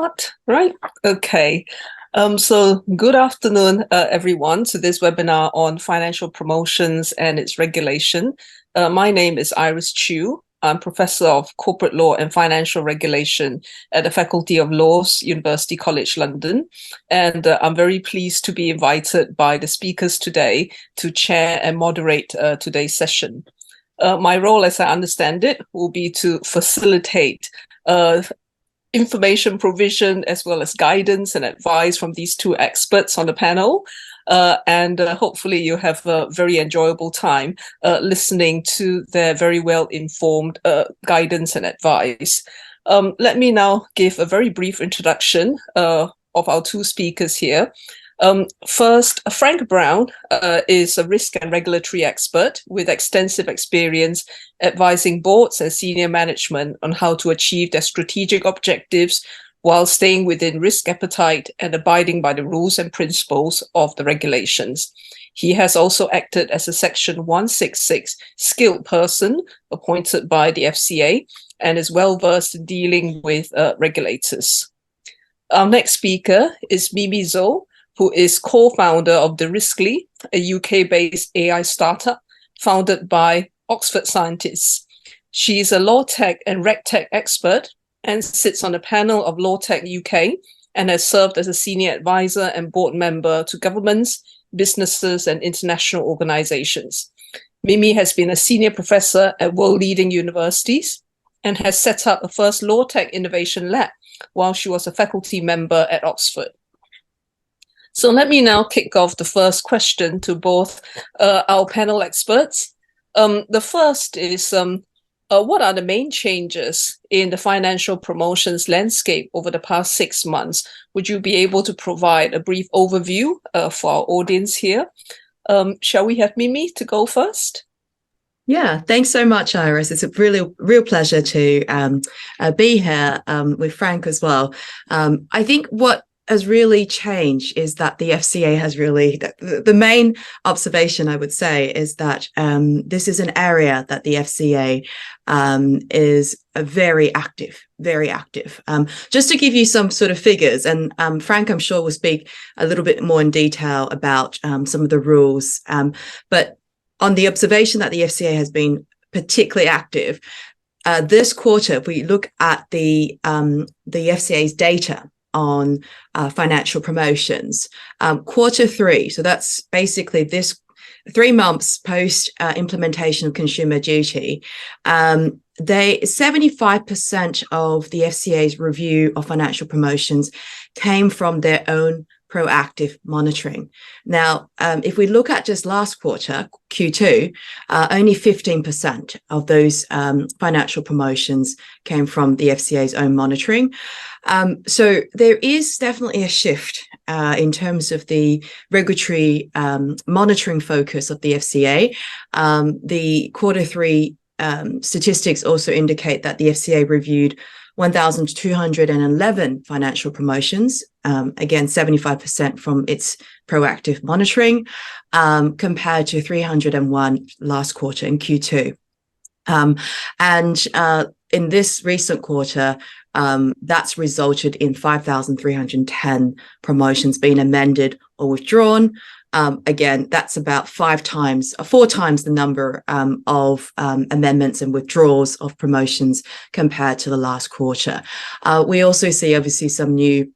What? Right. Okay. So good afternoon, everyone, to this webinar on financial promotions and its regulation. My name is Iris Chiu. I'm Professor of Corporate Law and Financial Regulation at the Faculty of Laws, University College London. And I'm very pleased to be invited by the speakers today to chair and moderate today's session. My role, as I understand it, will be to facilitate information provision as well as guidance and advice from these two experts on the panel. And hopefully you have a very enjoyable time listening to their very well-informed guidance and advice. Let me now give a very brief introduction of our two speakers here. First, Frank Brown is a risk and regulatory expert with extensive experience advising boards and senior management on how to achieve their strategic objectives while staying within risk appetite and abiding by the rules and principles of the regulations. He has also acted as a Section 166 skilled person appointed by the FCA and is well versed in dealing with regulators. Our next speaker is Mimi Zou, who is co-founder of The Riskly, a UK-based AI startup founded by Oxford scientists. She is a law tech and reg tech expert and sits on the panel of Law Tech UK and has served as a senior advisor and board member to governments, businesses, and international organizations. Mimi has been a senior professor at world-leading universities and has set up the first law tech innovation lab while she was a faculty member at Oxford. So let me now kick off the first question to both our panel experts. The first is, what are the main changes in the financial promotions landscape over the past 6 months? Would you be able to provide a brief overview for our audience here? Shall we have Mimi to go first? Yeah, thanks so much, Iris. It's a real pleasure to be here with Frank as well. I think what has really changed is that the FCA has really, the main observation I would say is that this is an area that the FCA is very active. Just to give you some sort of figures, and Frank, I'm sure, will speak a little bit more in detail about some of the rules. But on the observation that the FCA has been particularly active, this quarter, if we look at the FCA's data on financial promotions, Q3, so that's basically this 3 months post implementation of consumer duty, 75% of the FCA's review of financial promotions came from their own proactive monitoring. Now, if we look at just last quarter, Q2, only 15% of those financial promotions came from the FCA's own monitoring. So there is definitely a shift in terms of the regulatory monitoring focus of the FCA. The Q3 statistics also indicate that the FCA reviewed 1,211 financial promotions, again, 75% from its proactive monitoring, compared to 301 last quarter in Q2. And in this recent quarter, that's resulted in 5,310 promotions being amended or withdrawn. Again, that's about 4 times the number of amendments and withdrawals of promotions compared to the last quarter. We also see, obviously, some new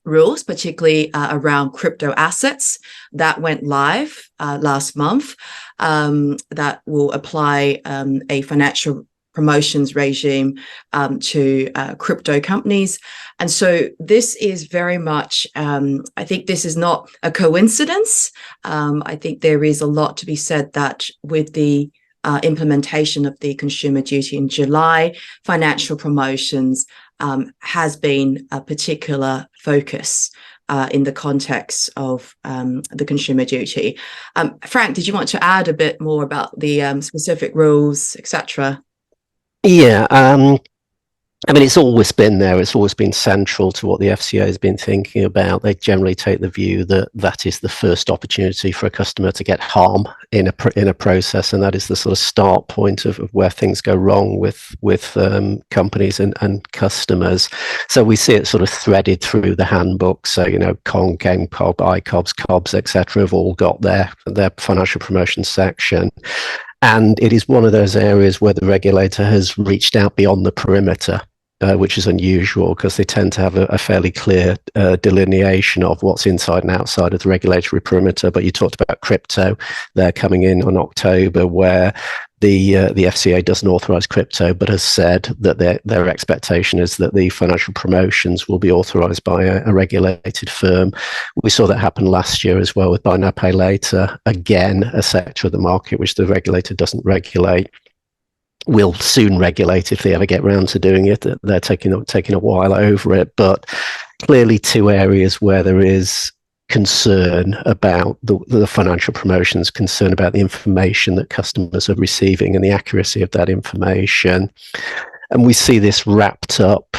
rules, particularly around crypto assets that went live last month, that will apply a financial promotions regime to crypto companies. And so this is very much, I think this is not a coincidence. I think there is a lot to be said that with the implementation of the consumer duty in July, financial promotions has been a particular focus in the context of the consumer duty. Frank, did you want to add a bit more about the specific rules, etc.? Yeah, I mean, it's always been there. It's always been central to what the FCA has been thinking about. They generally take the view that that is the first opportunity for a customer to get harm in a process, and that is the sort of start point of where things go wrong with companies and customers. So we see it sort of threaded through the handbook. So Kong, GameCob, iCobs, COBs, etc. have all got their financial promotion section. And it is one of those areas where the regulator has reached out beyond the perimeter, which is unusual because they tend to have a fairly clear delineation of what's inside and outside of the regulatory perimeter. But you talked about crypto. They're coming in on October, where the FCA doesn't authorise crypto, but has said that their expectation is that the financial promotions will be authorised by a regulated firm. We saw that happen last year as well with buy now, pay later. Again, a sector of the market which the regulator doesn't regulate. Will soon regulate if they ever get round to doing it. They're taking a while over it, but clearly two areas where there is concern about the financial promotions, concern about the information that customers are receiving and the accuracy of that information. And we see this wrapped up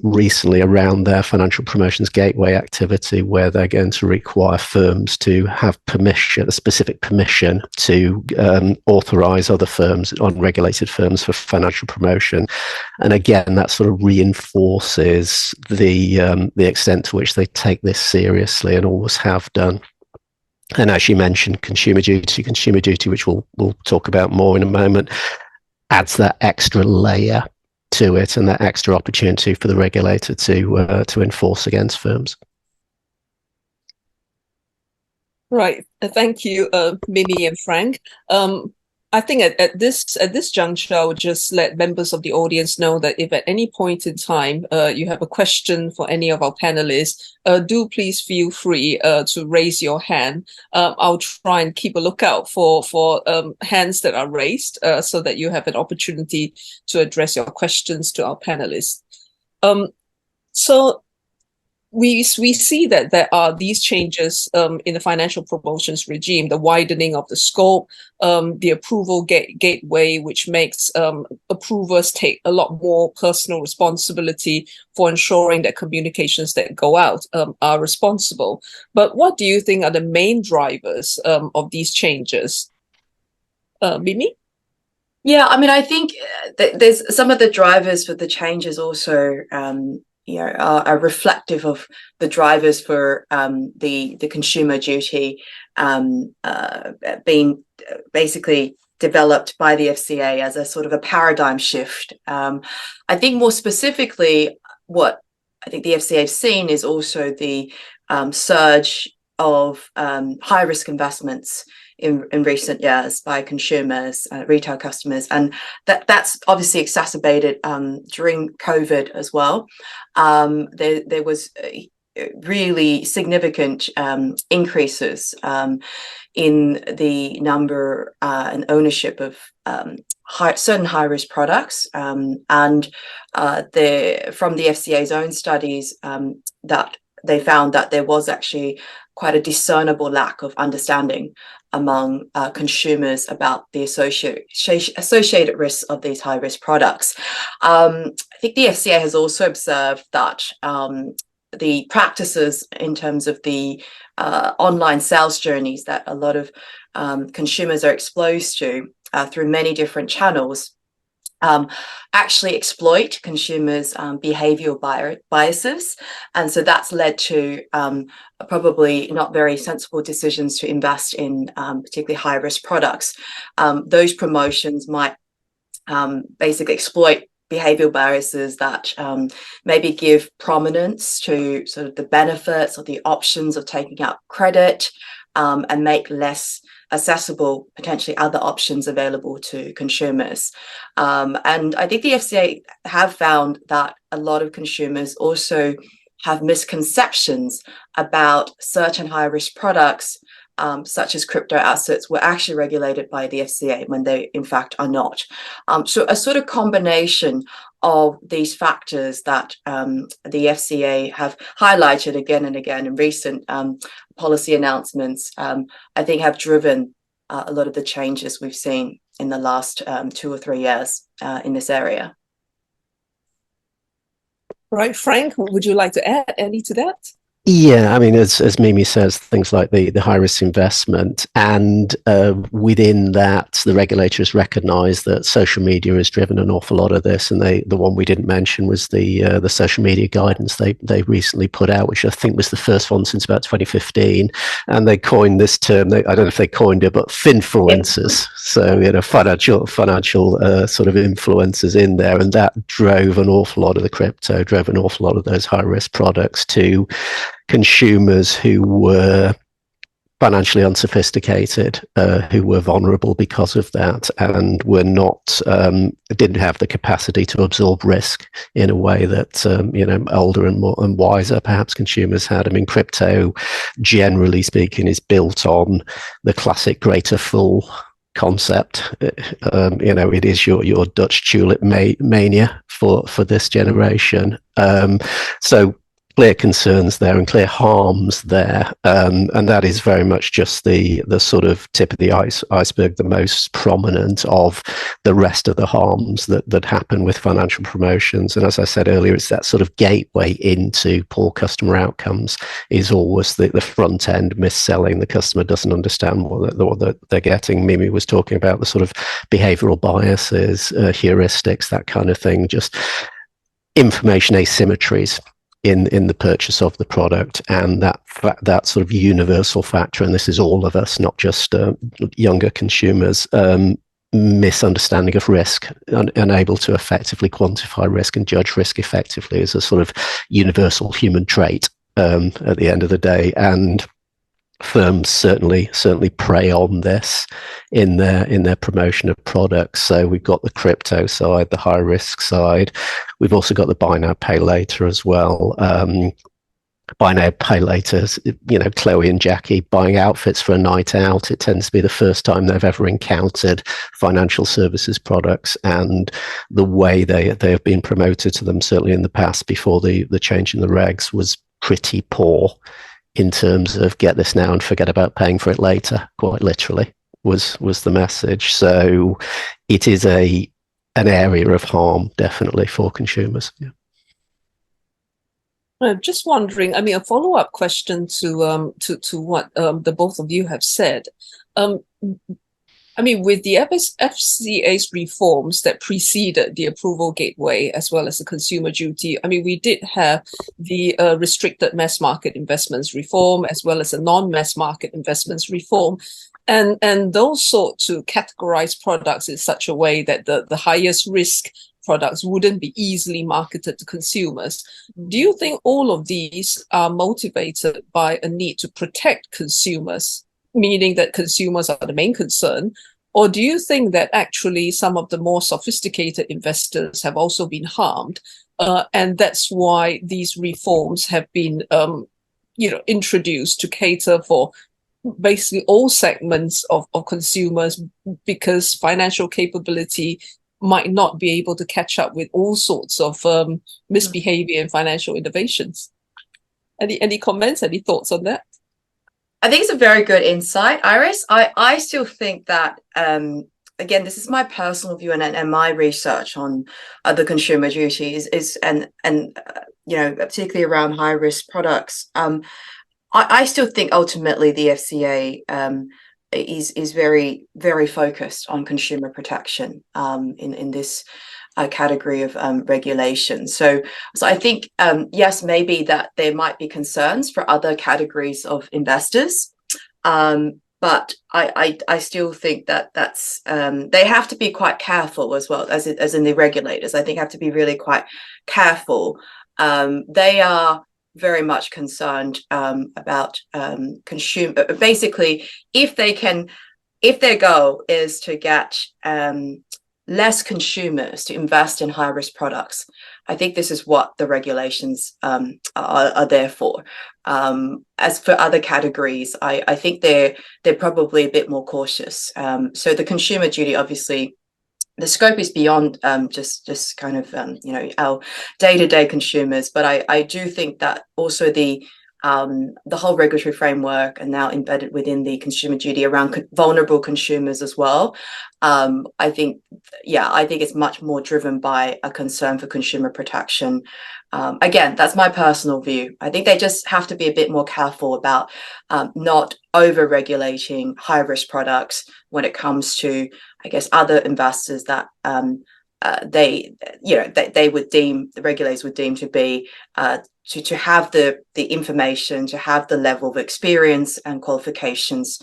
recently around their financial promotions gateway activity, where they're going to require firms to have permission, a specific permission to authorize other firms, unregulated firms, for financial promotion. And again, that sort of reinforces the extent to which they take this seriously and always have done. And as you mentioned, consumer duty, which we'll talk about more in a moment, adds that extra layer to it and that extra opportunity for the regulator to enforce against firms. Right. Thank you, Mimi and Frank. I think at this juncture, I would just let members of the audience know that if at any point in time you have a question for any of our panelists, do please feel free to raise your hand. I'll try and keep a lookout for hands that are raised so that you have an opportunity to address your questions to our panelists. So we see that there are these changes in the financial promotions regime, the widening of the scope, the approval gateway, which makes approvers take a lot more personal responsibility for ensuring that communications that go out are responsible. But what do you think are the main drivers of these changes? Mimi? Yeah, I mean, I think there's some of the drivers for the changes also are reflective of the drivers for the consumer duty being basically developed by the FCA as a sort of a paradigm shift. I think more specifically, what I think the FCA has seen is also the surge of high-risk investments in recent years by consumers, retail customers, and that's obviously exacerbated during COVID as well. There was really significant increases in the number and ownership of certain high-risk products, and from the FCA's own studies that they found that there was actually quite a discernible lack of understanding among consumers about the associated risks of these high-risk products. I think the FCA has also observed that the practices in terms of the online sales journeys that a lot of consumers are exposed to through many different channels actually exploit consumers' behavioral biases. And so that's led to probably not very sensible decisions to invest in particularly high-risk products. Those promotions might basically exploit behavioral biases that maybe give prominence to sort of the benefits or the options of taking out credit and make less accessible potentially other options available to consumers. And I think the FCA have found that a lot of consumers also have misconceptions about certain high-risk products, such as crypto assets, were actually regulated by the FCA when they in fact are not. So a sort of combination of these factors that the FCA have highlighted again and again in recent policy announcements, I think have driven a lot of the changes we've seen in the last 2 or 3 years in this area. Right, Frank, would you like to add any to that? Yeah, I mean, as Mimi says, things like the high risk investment, and within that, the regulators recognise that social media has driven an awful lot of this. And the one we didn't mention was the social media guidance they recently put out, which I think was the first one since about 2015. And they coined this term. I don't know if they coined it, but finfluencers. So financial sort of influencers in there, and that drove an awful lot of the crypto, drove an awful lot of those high risk products to consumers who were financially unsophisticated, who were vulnerable because of that, and were not didn't have the capacity to absorb risk in a way that older and more and wiser perhaps consumers had. I mean, crypto, generally speaking, is built on the classic greater fool concept. It is your Dutch tulip mania for this generation. So clear concerns there and clear harms there, and that is very much just the sort of tip of the iceberg, the most prominent of the rest of the harms that happen with financial promotions. And as I said earlier, it's that sort of gateway into poor customer outcomes is always the front end mis-selling. The customer doesn't understand what they're getting. Mimi was talking about the sort of behavioral biases, heuristics, that kind of thing, just information asymmetries in the purchase of the product, and that sort of universal factor, and this is all of us, not just younger consumers, misunderstanding of risk, unable to effectively quantify risk and judge risk effectively, is a sort of universal human trait at the end of the day. And firms certainly prey on this in their promotion of products. So we've got the crypto side, the high risk side. We've also got the buy now, pay later as well. Buy now, pay later, Chloe and Jackie buying outfits for a night out. It tends to be the first time they've ever encountered financial services products, and the way they have been promoted to them, certainly in the past before the change in the regs, was pretty poor in terms of get this now and forget about paying for it later, quite literally, was the message. So it is an area of harm, definitely, for consumers. Yeah. I'm just wondering, I mean, a follow-up question to what the both of you have said. I mean, with the FCA's reforms that preceded the approval gateway, as well as the consumer duty, I mean, we did have the restricted mass market investments reform, as well as a non-mass market investments reform. And those sought to categorize products in such a way that the highest risk products wouldn't be easily marketed to consumers. Do you think all of these are motivated by a need to protect consumers, meaning that consumers are the main concern? Or do you think that actually some of the more sophisticated investors have also been harmed? And that's why these reforms have been introduced to cater for basically all segments of consumers, because financial capability might not be able to catch up with all sorts of misbehavior and financial innovations. Any comments, any thoughts on that? I think it's a very good insight, Iris. I still think that, again, this is my personal view and my research on the consumer duties and particularly around high risk products. I still think ultimately the FCA is very, very focused on consumer protection in this category of regulation. So I think, yes, maybe that there might be concerns for other categories of investors, but I still think that's they have to be quite careful as well, as in the regulators. I think have to be really quite careful. They are very much concerned about consumer. Basically, if their goal is to get less consumers to invest in high risk products, I think this is what the regulations are there for. As for other categories, I think they're probably a bit more cautious. So the consumer duty, obviously, the scope is beyond just kind of our day-to-day consumers, but I do think that also the whole regulatory framework and now embedded within the consumer duty around vulnerable consumers as well. I think it's much more driven by a concern for consumer protection Again, that's my personal view. I think they just have to be a bit more careful about not over-regulating high-risk products when it comes to, I guess, other investors that they would deem, the regulators would deem to be to have the information, to have the level of experience and qualifications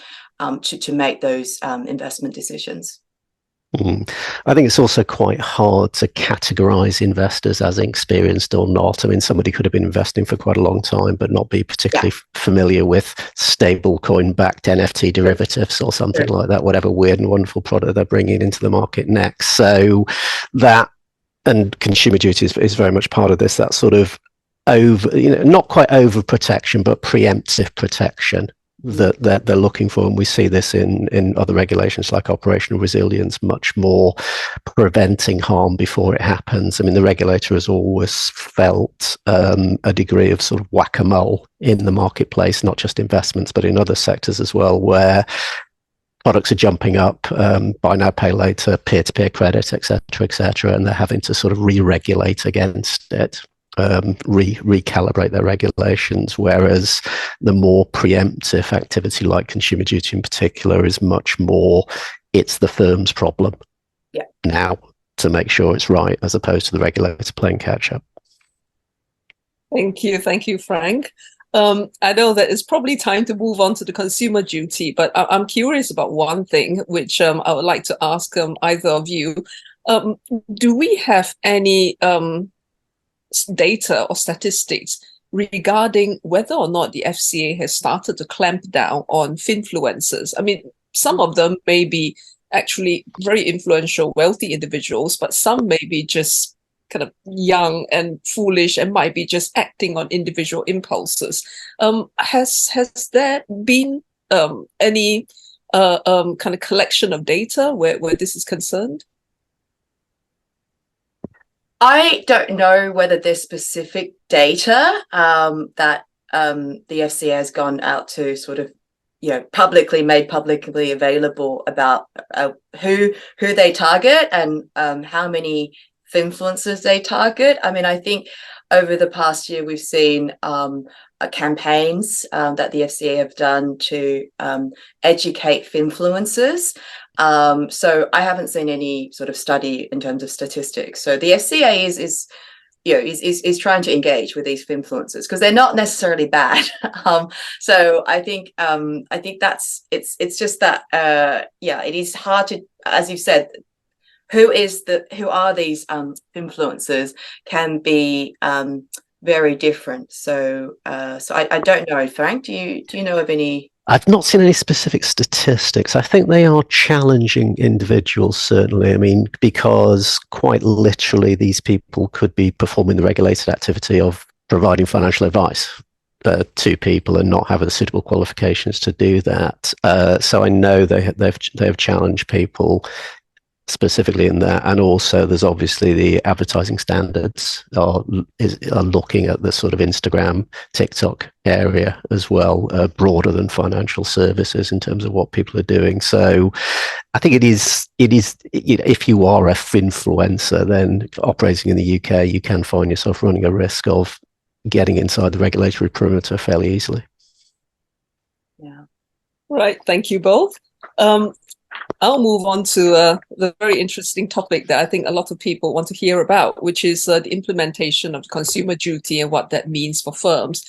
to make those investment decisions. I think it's also quite hard to categorize investors as experienced or not. I mean, somebody could have been investing for quite a long time, but not be particularly familiar with stable coin backed NFT derivatives or something like that, whatever weird and wonderful product they're bringing into the market next. So that, and consumer duty is very much part of this, that sort of not quite over protection, but preemptive protection that they're looking for. And we see this in other regulations like operational resilience, much more preventing harm before it happens. I mean, the regulator has always felt a degree of sort of whack-a-mole in the marketplace, not just investments, but in other sectors as well, where products are jumping up, buy now, pay later, peer-to-peer credit, et cetera, and they're having to sort of re-regulate against it. Recalibrate their regulations, whereas the more preemptive activity like consumer duty in particular is much more, it's the firm's problem now to make sure it's right, as opposed to the regulator playing catch up. Thank you, Frank. I know that it's probably time to move on to the consumer duty, but I'm curious about one thing which I would like to ask either of you. Do we have any data or statistics regarding whether or not the FCA has started to clamp down on finfluencers? I mean, some of them may be actually very influential, wealthy individuals, but some may be just kind of young and foolish and might be just acting on individual impulses. Has there been any kind of collection of data where this is concerned? I don't know whether there's specific data that the FCA has gone out to sort of, made publicly available about who they target and how many influencers they target. I mean, I think over the past year we've seen campaigns that the FCA have done to educate influencers. So I haven't seen any sort of study in terms of statistics. So the FCA is trying to engage with these influencers because they're not necessarily bad. So I think that's it's just that it is hard to, as you said, who are these influencers can be very different. So I don't know. Frank, do you know of any? I've not seen any specific statistics. I think they are challenging individuals, certainly. I mean, because quite literally these people could be performing the regulated activity of providing financial advice to people and not have the suitable qualifications to do that. So I know they have challenged people specifically in that, and also there's obviously the advertising standards are looking at the sort of Instagram, TikTok area as well, broader than financial services in terms of what people are doing. So I think it is if you are a finfluencer, then operating in the UK, you can find yourself running a risk of getting inside the regulatory perimeter fairly easily. Yeah. Right. Thank you both. I'll move on to the very interesting topic that I think a lot of people want to hear about, which is the implementation of consumer duty and what that means for firms.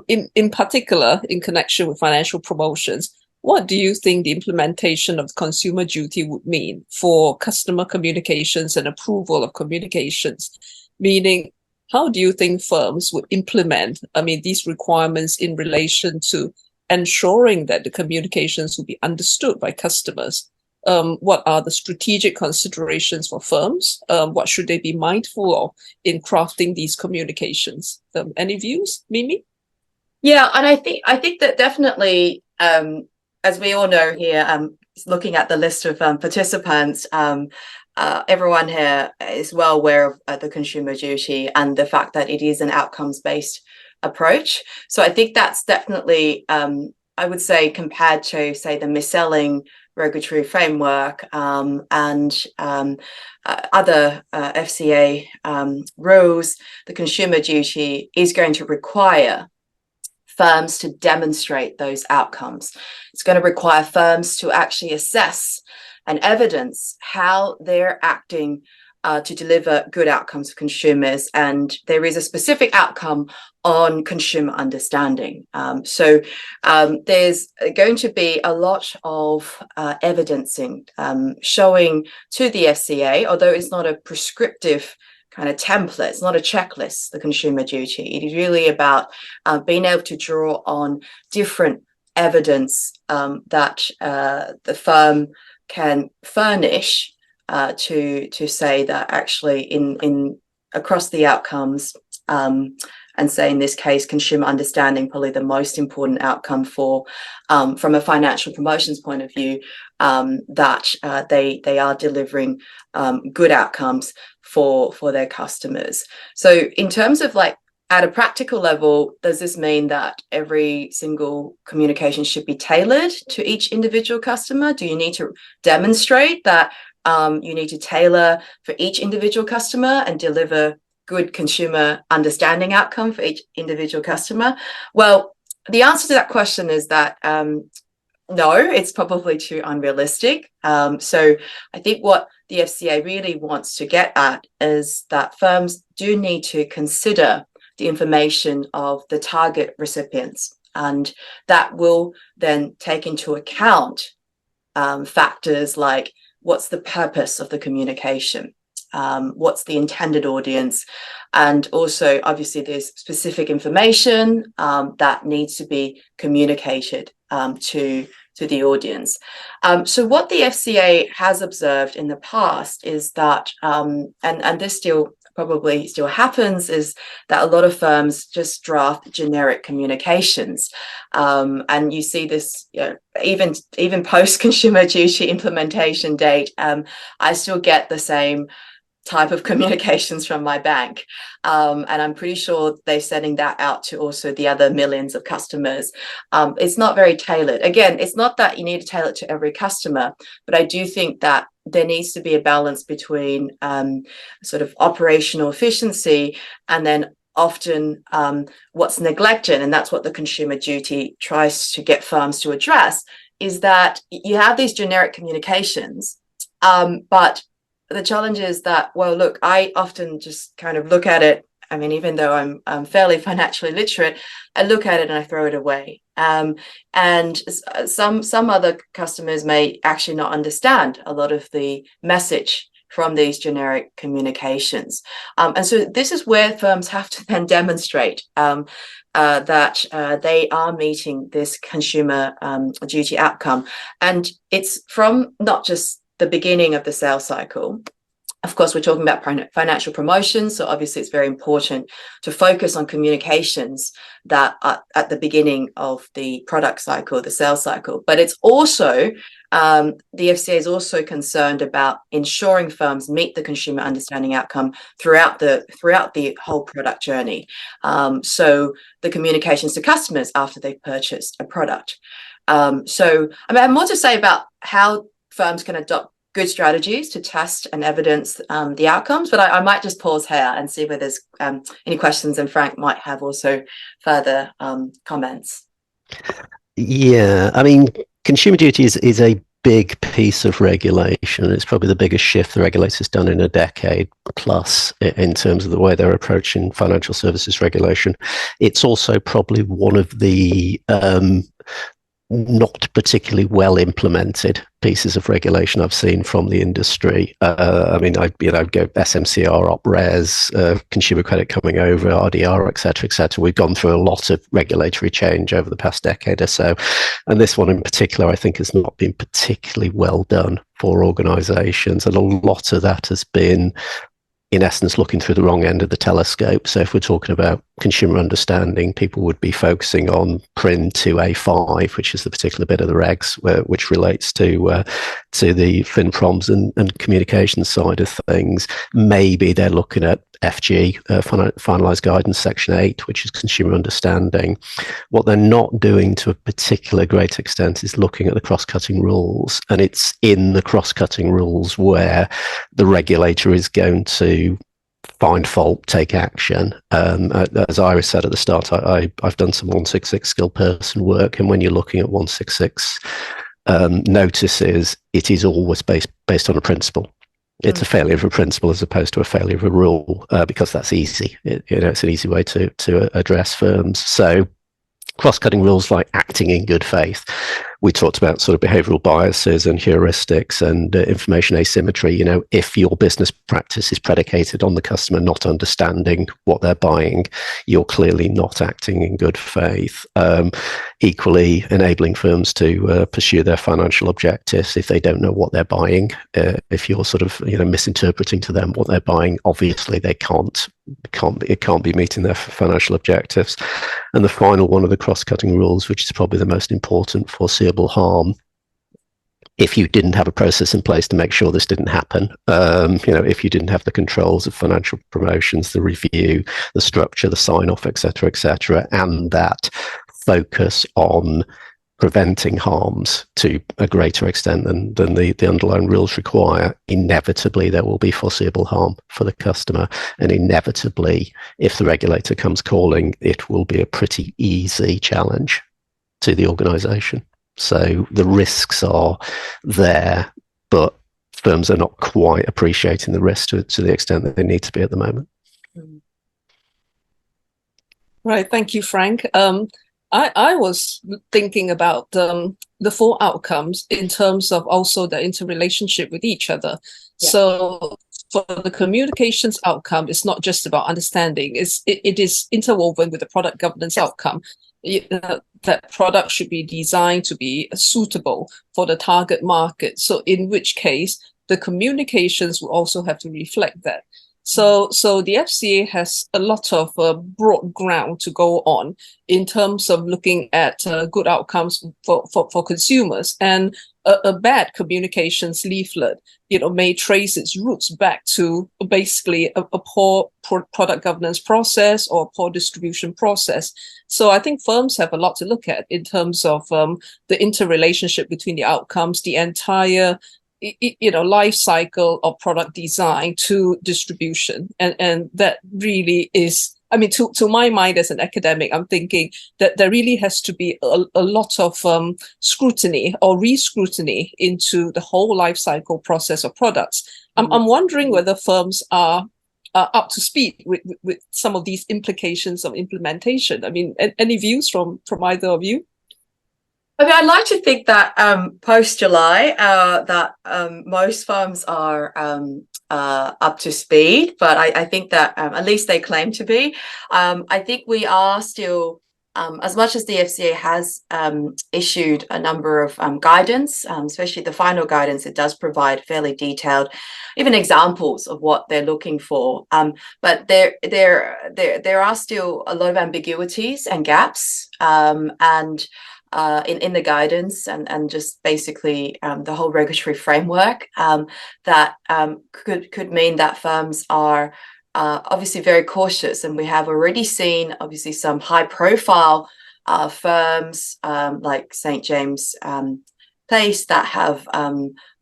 In particular, in connection with financial promotions, what do you think the implementation of consumer duty would mean for customer communications and approval of communications? Meaning, how do you think firms would implement, these requirements in relation to ensuring that the communications will be understood by customers? What are the strategic considerations for firms? What should they be mindful of in crafting these communications? Any views, Mimi? Yeah, and I think that definitely, as we all know here, looking at the list of participants, everyone here is well aware of the consumer duty and the fact that it is an outcomes-based approach. So I think that's definitely, I would say, compared to, say, the mis-selling regulatory framework and other FCA rules, the consumer duty is going to require firms to demonstrate those outcomes. It's going to require firms to actually assess and evidence how they're acting to deliver good outcomes for consumers. And there is a specific outcome on consumer understanding. So there's going to be a lot of evidencing showing to the FCA, although it's not a prescriptive kind of template, it's not a checklist, the consumer duty. It is really about being able to draw on different evidence that the firm can furnish to say that actually in across the outcomes, and say in this case consumer understanding, probably the most important outcome for from a financial promotions point of view, that they are delivering good outcomes for their customers. So in terms of like at a practical level, does this mean that every single communication should be tailored to each individual customer? Do you need to demonstrate that you need to tailor for each individual customer and deliver good consumer understanding outcome for each individual customer? Well, the answer to that question is that no, it's probably too unrealistic. So I think what the FCA really wants to get at is that firms do need to consider the information of the target recipients, and that will then take into account factors like what's the purpose of the communication, what's the intended audience, and also obviously there's specific information that needs to be communicated to the audience. So what the FCA has observed in the past is that, and this probably still happens, is that a lot of firms just draft generic communications, and you see this, you know, even post consumer duty implementation date. I still get the same type of communications from my bank, and I'm pretty sure they're sending that out to also the other millions of customers. It's not very tailored. Again, it's not that you need to tailor it to every customer, but I do think that there needs to be a balance between sort of operational efficiency and then often what's neglected, and that's what the consumer duty tries to get firms to address, is that you have these generic communications, but the challenge is that, well, look, I often just kind of look at it. I mean, even though I'm fairly financially literate, I look at it and I throw it away. And some other customers may actually not understand a lot of the message from these generic communications. And so this is where firms have to then demonstrate that they are meeting this consumer duty outcome. And it's from not just the beginning of the sales cycle. Of course, we're talking about financial promotions, so obviously it's very important to focus on communications that are at the beginning of the product cycle, the sales cycle. But it's also, the FCA is also concerned about ensuring firms meet the consumer understanding outcome throughout the whole product journey. So the communications to customers after they've purchased a product. So I mean, I have more to say about how firms can adopt good strategies to test and evidence the outcomes, but I might just pause here and see whether there's any questions, and Frank might have also further comments. Yeah, I mean, consumer duty is a big piece of regulation. It's probably the biggest shift the regulator's done in a decade plus in terms of the way they're approaching financial services regulation. It's also probably one of the not particularly well implemented pieces of regulation I've seen from the industry. I mean, I'd go SMCR, OpRes, consumer credit coming over, RDR, et cetera, We've gone through a lot of regulatory change over the past decade or so. And this one in particular, I think, has not been particularly well done for organisations. And a lot of that has been, in essence, looking through the wrong end of the telescope. So if we're talking about consumer understanding, people would be focusing on PRIN 2A5, which is the particular bit of the regs which relates to the FinProms and communication side of things. Maybe they're looking at FG, Finalised Guidance Section 8, which is consumer understanding. What they're not doing to a particular great extent is looking at the cross-cutting rules, and it's in the cross-cutting rules where the regulator is going to find fault, take action. As Iris said at the start, I've done some 166 skilled person work, and when you're looking at 166 notices, it is always based on a principle. It's a failure of a principle as opposed to a failure of a rule, because that's easy. It's an easy way to address firms. So cross-cutting rules like acting in good faith. We talked about sort of behavioral biases and heuristics and information asymmetry. If your business practice is predicated on the customer not understanding what they're buying, you're clearly not acting in good faith. Equally, enabling firms to pursue their financial objectives if they don't know what they're buying. If you're sort of misinterpreting to them what they're buying, obviously they can't be meeting their financial objectives. And the final one of the cross-cutting rules, which is probably the most important, foreseeable harm. If you didn't have a process in place to make sure this didn't happen, if you didn't have the controls of financial promotions, the review, the structure, the sign-off, etc., and that focus on preventing harms to a greater extent than the underlying rules require, inevitably there will be foreseeable harm for the customer. And inevitably, if the regulator comes calling, it will be a pretty easy challenge to the organisation. So the risks are there, but firms are not quite appreciating the risk to the extent that they need to be at the moment. Right. Thank you, Frank. I was thinking about the 4 outcomes in terms of also the interrelationship with each other. Yeah. So for the communications outcome, it's not just about understanding. It is interwoven with the product governance outcome. That product should be designed to be suitable for the target market. So in which case, the communications will also have to reflect that. So the FCA has a lot of broad ground to go on in terms of looking at good outcomes for consumers. And a bad communications leaflet, may trace its roots back to basically a poor product governance process or poor distribution process. So I think firms have a lot to look at in terms of the interrelationship between the outcomes, the entire life cycle of product design to distribution. And that really is, to my mind as an academic, I'm thinking that there really has to be a lot of scrutiny or re-scrutiny into the whole life cycle process of products. I'm wondering whether firms are up to speed with some of these implications of implementation. Any views from either of you? I'd like to think that post-July, that most firms are up to speed, but I think that at least they claim to be. I think we are still, as much as the FCA has issued a number of guidance, especially the final guidance, it does provide fairly detailed, even examples of what they're looking for. But there are still a lot of ambiguities and gaps, and in the guidance and just basically the whole regulatory framework, that could mean that firms are obviously very cautious. And we have already seen obviously some high profile firms like St. James Place that have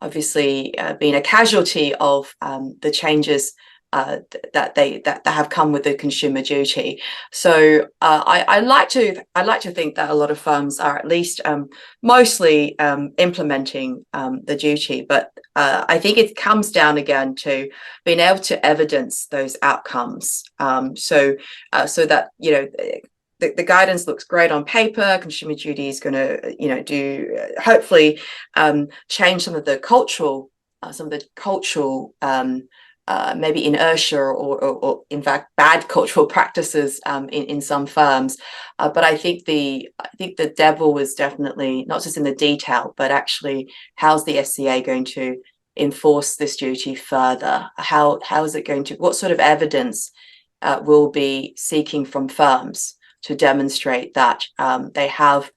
obviously been a casualty of the changes that have come with the consumer duty. So I like to think that a lot of firms are at least mostly implementing the duty, but I think it comes down again to being able to evidence those outcomes, so that the guidance looks great on paper. Consumer duty is going to do hopefully change some of the cultural maybe inertia or in fact bad cultural practices in some firms, but I think the devil was definitely not just in the detail, but actually how's the FCA going to enforce this duty further? How is it going to? What sort of evidence will be seeking from firms to demonstrate that they have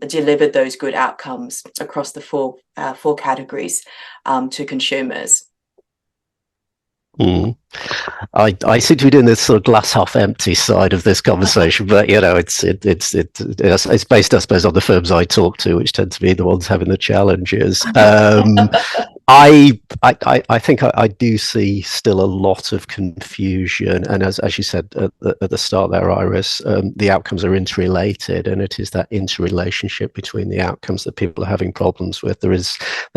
delivered those good outcomes across the four categories to consumers? I seem to be doing this sort of glass half empty side of this conversation, but it's based, I suppose, on the firms I talk to, which tend to be the ones having the challenges. I think I do see still a lot of confusion, and as you said at the start there, Iris, the outcomes are interrelated, and it is that interrelationship between the outcomes that people are having problems with. There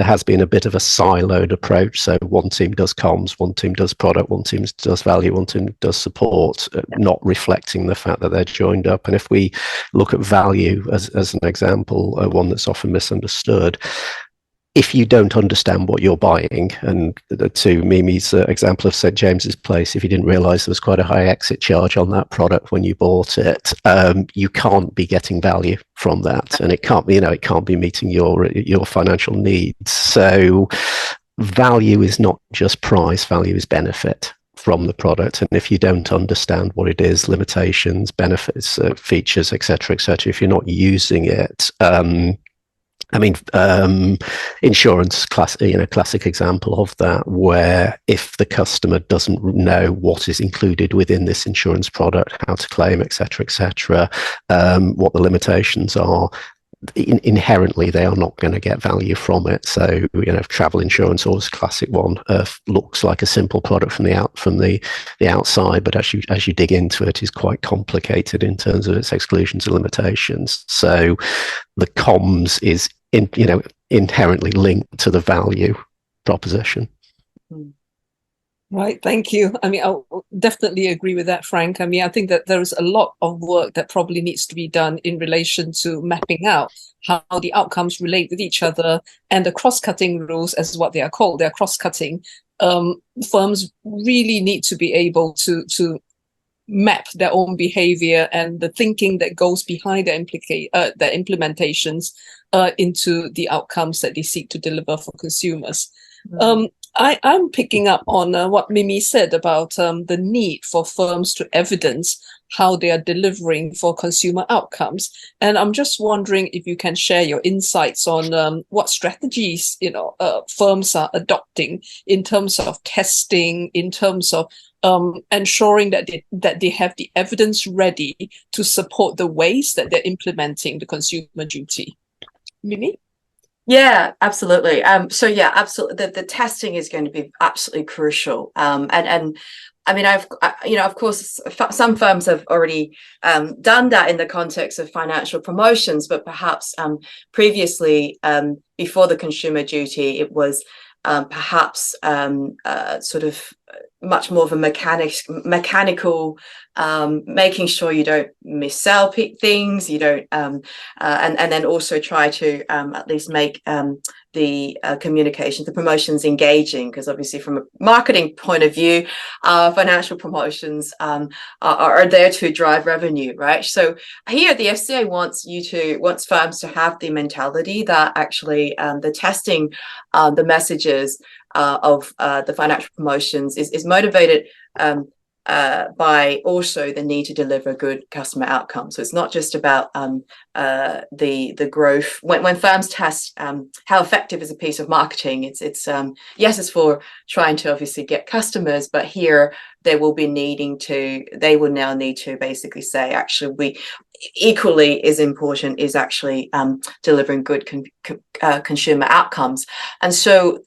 has been a bit of a siloed approach. So one team does comms, one team does product, one team does value, one team does support, not reflecting the fact that they're joined up. And if we look at value as an example, one that's often misunderstood, if you don't understand what you're buying, and to Mimi's example of St. James's Place, if you didn't realize there was quite a high exit charge on that product when you bought it, you can't be getting value from that, and it can't be meeting your financial needs. So value is not just price, value is benefit from the product. And if you don't understand what it is, limitations, benefits, features, etc., if you're not using it, insurance classic example of that, where if the customer doesn't know what is included within this insurance product, how to claim, etc., what the limitations are, inherently they are not going to get value from it. So travel insurance, always a classic one, looks like a simple product from the outside, but as you dig into it, is quite complicated in terms of its exclusions and limitations. So the comms is inherently linked to the value proposition. Right, thank you. I'll definitely agree with that, Frank. I think that there's a lot of work that probably needs to be done in relation to mapping out how the outcomes relate with each other, and the cross-cutting rules, as what they are called. They're cross-cutting. Firms really need to be able to map their own behavior and the thinking that goes behind their implementations into the outcomes that they seek to deliver for consumers. I'm picking up on what Mimi said about the need for firms to evidence how they are delivering for consumer outcomes. And I'm just wondering if you can share your insights on what strategies firms are adopting in terms of testing, in terms of ensuring that they have the evidence ready to support the ways that they're implementing the consumer duty. Mimi? Yeah, absolutely. Absolutely. The testing is going to be absolutely crucial. Of course, some firms have already done that in the context of financial promotions, but perhaps previously, before the consumer duty, it was perhaps sort of much more of a mechanical, making sure you don't missell things, you don't, and then also try to at least make the communication, the promotions engaging, because obviously from a marketing point of view, financial promotions are there to drive revenue, right? So here the FCA wants firms to have the mentality that actually the testing, the messages of the financial promotions is motivated by also the need to deliver good customer outcomes. So it's not just about the growth. When firms test how effective is a piece of marketing, it's yes, it's for trying to obviously get customers, but here they will now need to basically say, actually, we equally as important is actually delivering good consumer outcomes. And so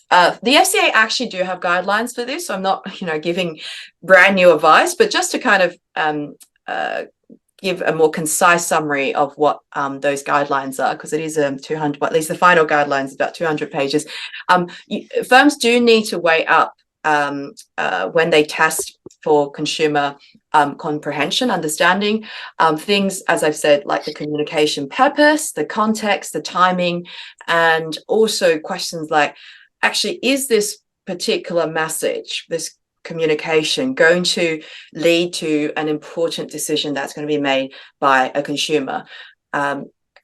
the FCA actually do have guidelines for this. So I'm not, giving brand new advice, but just to kind of give a more concise summary of what those guidelines are, because it is 200, at least the final guidelines, about 200 pages. Firms do need to weigh up when they test for consumer comprehension, understanding, things, as I've said, like the communication purpose, the context, the timing, and also questions like, actually, is this particular message, this communication, going to lead to an important decision that's going to be made by a consumer?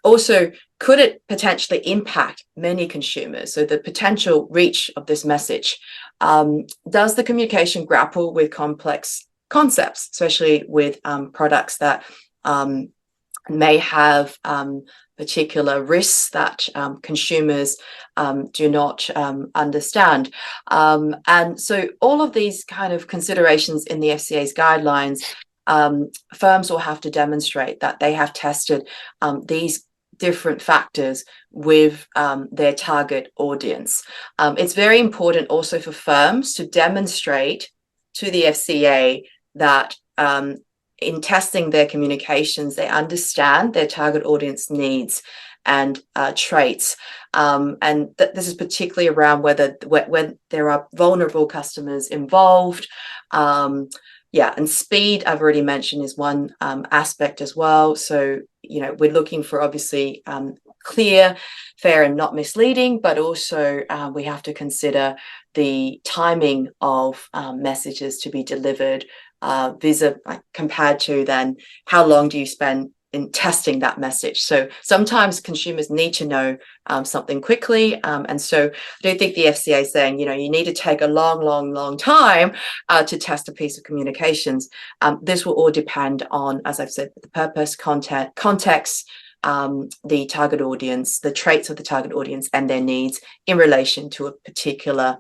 Also, could it potentially impact many consumers? So the potential reach of this message. Does the communication grapple with complex concepts, especially with products that may have particular risks that consumers do not understand. And so all of these kind of considerations in the FCA's guidelines, firms will have to demonstrate that they have tested these different factors with their target audience. It's very important also for firms to demonstrate to the FCA that in testing their communications, they understand their target audience needs and traits. And this is particularly around when there are vulnerable customers involved. And speed, I've already mentioned, is one aspect as well. So, we're looking for obviously clear, fair, and not misleading, but also we have to consider the timing of messages to be delivered compared to then how long do you spend in testing that message. So sometimes consumers need to know something quickly. And so I do think the FCA is saying, you need to take a long time to test a piece of communications. This will all depend on, as I've said, the purpose, context, the target audience, the traits of the target audience and their needs in relation to a particular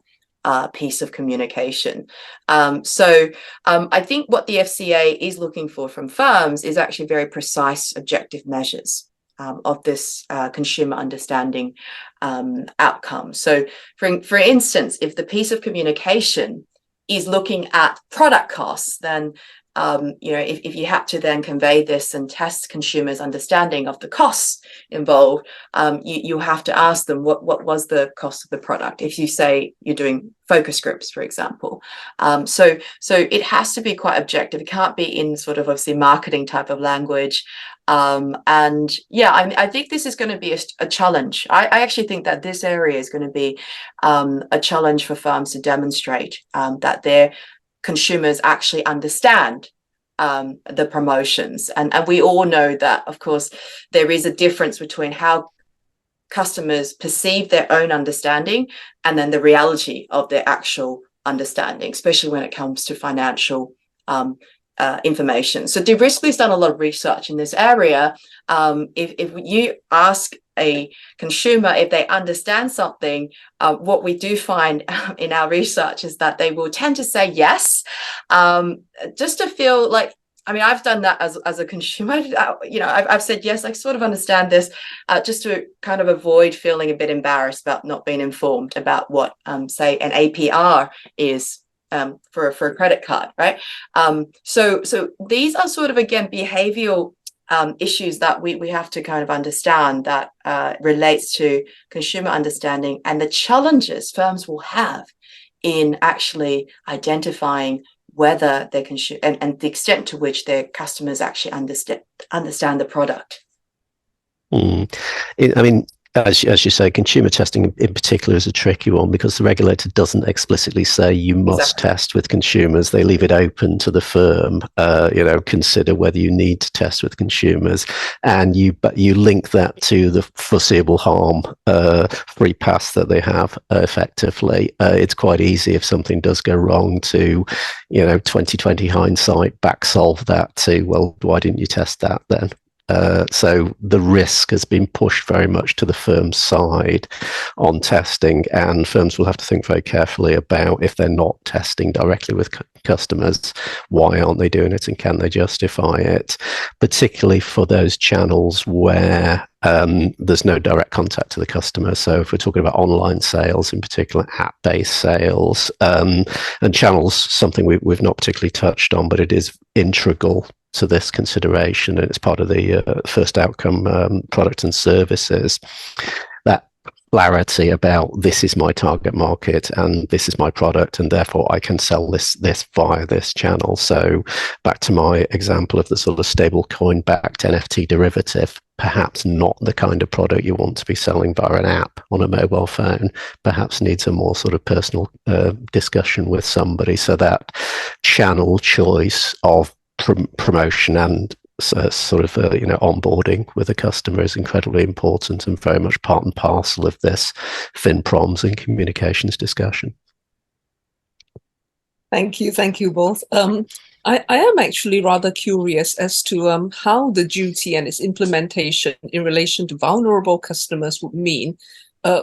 piece of communication. So I think what the FCA is looking for from firms is actually very precise objective measures of this consumer understanding outcome. So for instance, if the piece of communication is looking at product costs, then if you had to then convey this and test consumers' understanding of the costs involved, you have to ask them what was the cost of the product. If you say you're doing focus groups, for example, so it has to be quite objective. It can't be in sort of obviously marketing type of language. I think this is going to be a challenge. I actually think that this area is going to be a challenge for firms to demonstrate that their consumers actually understand the promotions. And we all know that, of course, there is a difference between how customers perceive their own understanding and then the reality of their actual understanding, especially when it comes to financial information. So De-Riskly has done a lot of research in this area. If you ask a consumer if they understand something, what we do find in our research is that they will tend to say yes, just to feel like, I've done that as a consumer. I've said yes, I sort of understand this, just to kind of avoid feeling a bit embarrassed about not being informed about what, say, an APR is for a credit card, right? So these are sort of, again, behavioral issues that we have to kind of understand that relates to consumer understanding and the challenges firms will have in actually identifying whether they can and the extent to which their customers actually understand the product. As you say, consumer testing in particular is a tricky one because the regulator doesn't explicitly say you must test with consumers. They leave it open to the firm, consider whether you need to test with consumers, and you link that to the foreseeable harm free pass that they have effectively. It's quite easy if something does go wrong to, 2020 hindsight, back solve that to, well, why didn't you test that then? So the risk has been pushed very much to the firm's side on testing, and firms will have to think very carefully about if they're not testing directly with customers, why aren't they doing it and can they justify it, particularly for those channels where there's no direct contact to the customer. So if we're talking about online sales, in particular app-based sales, and channels, something we've not particularly touched on, but it is integral to this consideration, and it's part of the first outcome product and services. That clarity about this is my target market and this is my product, and therefore I can sell this via this channel. So back to my example of the sort of stable coin backed NFT derivative, perhaps not the kind of product you want to be selling via an app on a mobile phone, perhaps needs a more sort of personal discussion with somebody. So that channel choice of promotion and onboarding with a customer is incredibly important and very much part and parcel of this FinProms and communications discussion. Thank you both. I am actually rather curious as to how the duty and its implementation in relation to vulnerable customers would mean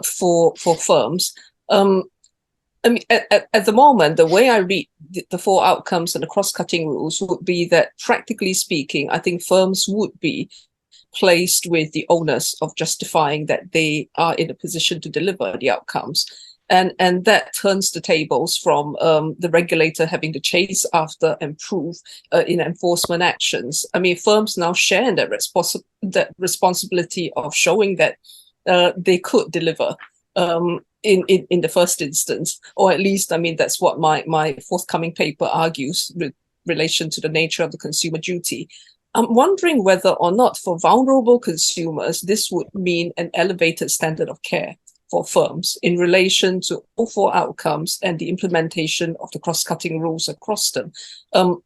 for firms. I mean, at the moment, the way I read the four outcomes and the cross-cutting rules would be that, practically speaking, I think firms would be placed with the onus of justifying that they are in a position to deliver the outcomes. And that turns the tables from the regulator having to chase after and prove in enforcement actions. I mean, firms now share that responsibility of showing that they could deliver in the first instance, or at least, I mean, that's what my forthcoming paper argues with relation to the nature of the consumer duty. I'm wondering whether or not for vulnerable consumers, this would mean an elevated standard of care for firms in relation to all four outcomes and the implementation of the cross-cutting rules across them. I'm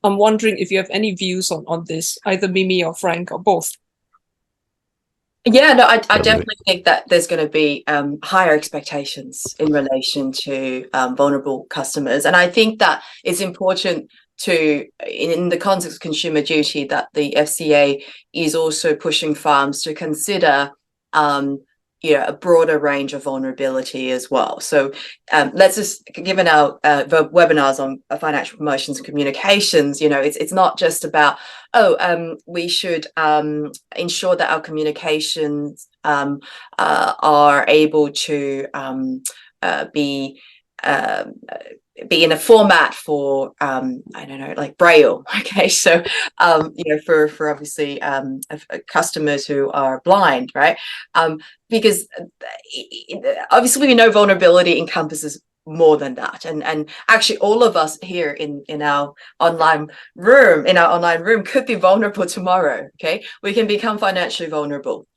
wondering if you have any views on this, either Mimi or Frank or both. Yeah, no, I definitely think that there's going to be higher expectations in relation to vulnerable customers. And I think that it's important to, in the context of consumer duty, that the FCA is also pushing firms to consider a broader range of vulnerability as well. So let's just, given our webinars on financial promotions and communications, it's not just about, we should ensure that our communications are able to be in a format for I don't know, like Braille. Okay, so for obviously customers who are blind, right? Because obviously we know vulnerability encompasses more than that, and actually all of us here in our online room could be vulnerable tomorrow. Okay, we can become financially vulnerable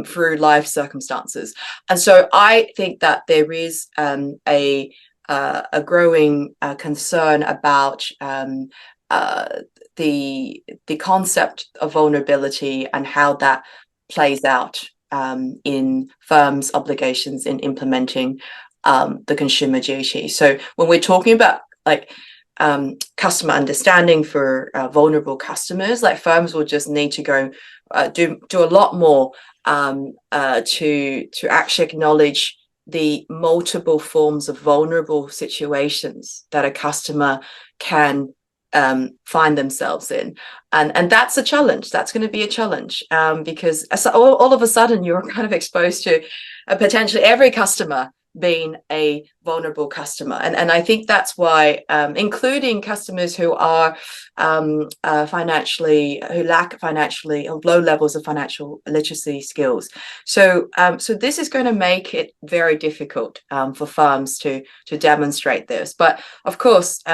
through life circumstances, and so I think that there is a growing concern about the concept of vulnerability and how that plays out in firms' obligations in implementing the consumer duty. So when we're talking about customer understanding for vulnerable customers, like firms will just need to go do a lot more to actually acknowledge the multiple forms of vulnerable situations that a customer can find themselves in, and that's a challenge. That's going to be a challenge because all of a sudden you're kind of exposed to potentially every customer being a vulnerable customer, and I think that's why including customers who are who lack financially or low levels of financial literacy skills. So this is going to make it very difficult for firms to demonstrate this. But of course, we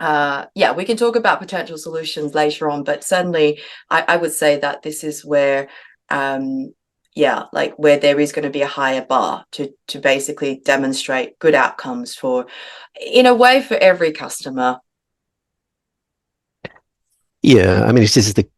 can talk about potential solutions later on, but certainly I would say that this is where where there is going to be a higher bar to basically demonstrate good outcomes in a way for every customer. Yeah, I mean, this is the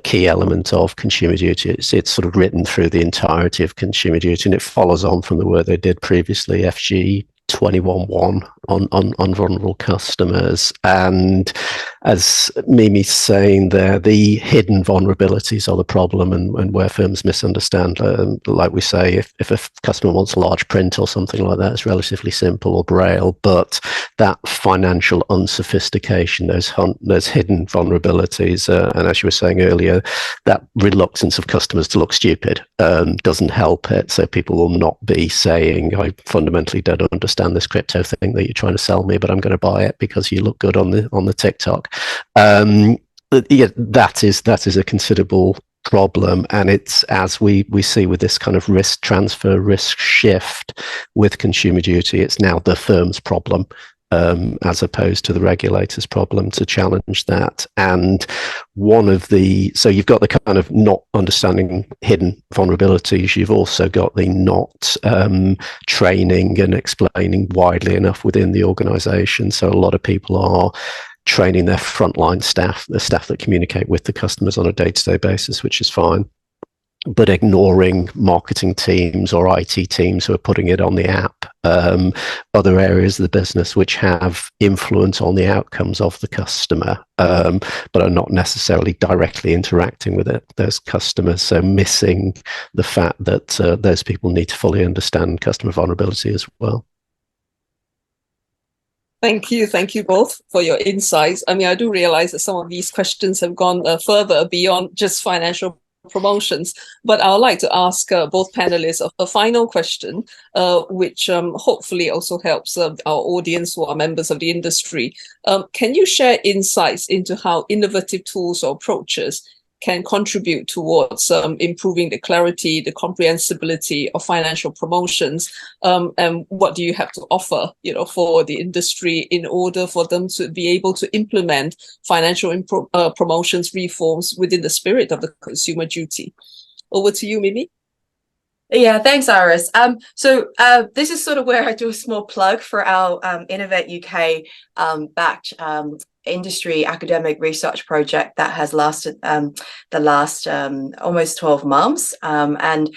key element of consumer duty. It's sort of written through the entirety of consumer duty, and it follows on from the work they did previously, FG 21.1 on vulnerable customers. And as Mimi's saying there, the hidden vulnerabilities are the problem, and where firms misunderstand. Like we say, if a customer wants a large print or something like that, it's relatively simple, or Braille, but that financial unsophistication, those hidden vulnerabilities, and as you were saying earlier, that reluctance of customers to look stupid doesn't help it. So people will not be saying, I fundamentally don't understand this crypto thing that you're trying to sell me, but I'm going to buy it because you look good on the TikTok. That is a considerable problem, and it's, as we see with this kind of risk transfer, risk shift with consumer duty, it's now the firm's problem as opposed to the regulator's problem to challenge that. And so you've got the kind of not understanding hidden vulnerabilities. You've also got the not training and explaining widely enough within the organization. So a lot of people are training their frontline staff, the staff that communicate with the customers on a day-to-day basis, which is fine. but ignoring marketing teams or IT teams who are putting it on the app, other areas of the business which have influence on the outcomes of the customer, but are not necessarily directly interacting with those customers. So missing the fact that those people need to fully understand customer vulnerability as well. Thank you both for your insights. I mean, I do realize that some of these questions have gone further beyond just financial promotions, but I would like to ask both panelists a final question, which hopefully also helps our audience who are members of the industry. Can you share insights into how innovative tools or approaches can contribute towards improving the clarity, the comprehensibility of financial promotions, and what do you have to offer, for the industry in order for them to be able to implement financial promotions reforms within the spirit of the consumer duty? Over to you, Mimi. Yeah, thanks, Iris. So this is sort of where I do a small plug for our Innovate UK backed industry academic research project that has lasted the last almost 12 months. And